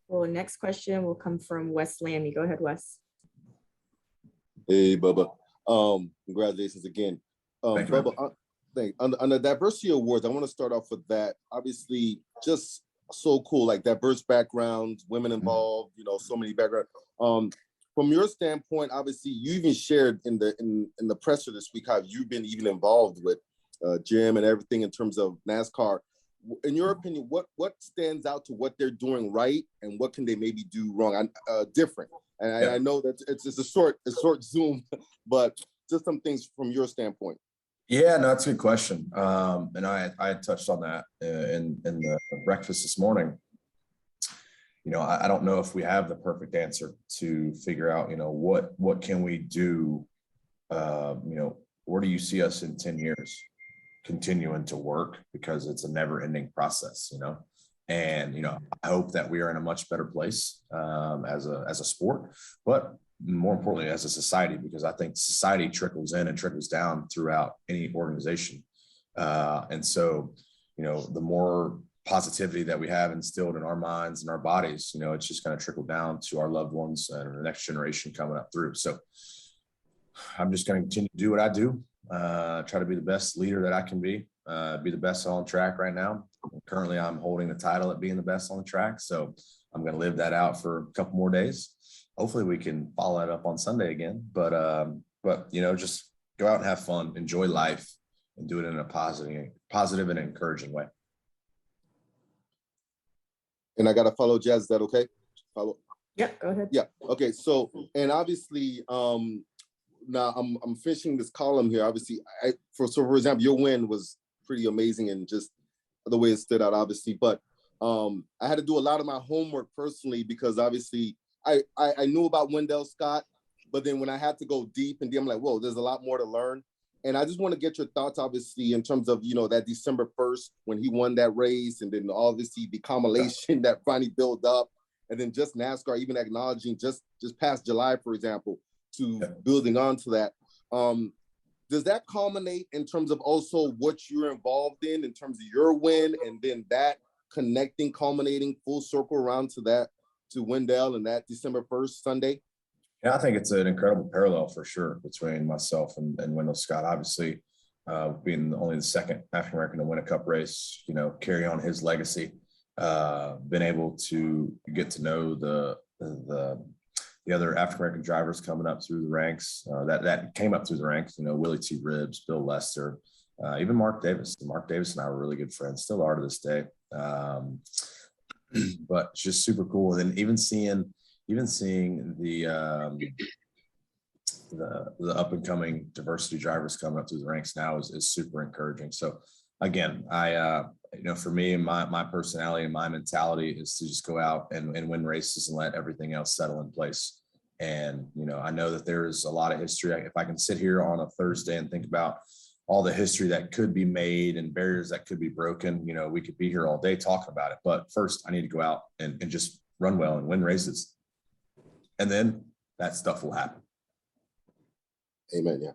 Well, next question will come from West Lamy. Go ahead, Wes. Hey, Bubba. Congratulations again. Thank you, Bubba, on the diversity awards, I want to start off with that. Obviously, just so cool, like diverse backgrounds, women involved, so many backgrounds. From your standpoint, obviously, you even shared in the presser this week how you've been even involved with Jim and everything in terms of NASCAR. In your opinion, what stands out to what they're doing right, and what can they maybe do wrong, different? And I know that it's a short Zoom, but just some things from your standpoint. Yeah, no, that's a good question. And I touched on that in the breakfast this morning. I don't know if we have the perfect answer to figure out, what can we do? Where do you see us in 10 years continuing to work? Because it's a never ending process, and, I hope that we are in a much better place as a sport, but more importantly, as a society, because I think society trickles in and trickles down throughout any organization. And so, the more positivity that we have instilled in our minds and our bodies, it's just going to trickle down to our loved ones and the next generation coming up through. So I'm just going to continue to do what I do, try to be the best leader that I can be the best on track right now. Currently, I'm holding the title at being the best on the track. So I'm going to live that out for a couple more days. Hopefully we can follow that up on Sunday again, but just go out and have fun, enjoy life, and do it in a positive and encouraging way. And I got to follow Jazz. Is that okay? Follow. Yeah, go ahead. Yeah. Okay. So, and obviously, now I'm finishing this column here. Obviously, for example, your win was pretty amazing and just the way it stood out, obviously. But I had to do a lot of my homework personally because obviously I knew about Wendell Scott, but then when I had to go deep and I'm like, whoa, there's a lot more to learn. And I just want to get your thoughts, obviously, in terms of, that December 1st when he won that race, and then obviously the culmination that finally built up, and then just NASCAR even acknowledging just past July, for example, to building onto that. Does that culminate in terms of also what you're involved in terms of your win, and then that culminating full circle around to that, to Wendell and that December 1st Sunday? Yeah, I think it's an incredible parallel for sure between myself and Wendell Scott. Obviously, being only the second African American to win a Cup race, carry on his legacy. Been able to get to know the other African American drivers coming up through the ranks that came up through the ranks. Willie T. Ribbs, Bill Lester, even Mark Davis. Mark Davis and I were really good friends, still are to this day. But it's just super cool. And then even seeing the up and coming diversity drivers coming up through the ranks now is super encouraging. So again, for me and my personality and my mentality is to just go out and win races and let everything else settle in place. And, I know that there is a lot of history. If I can sit here on a Thursday and think about all the history that could be made and barriers that could be broken, we could be here all day talking about it. But first I need to go out and just run well and win races. And then that stuff will happen. Amen. Yeah.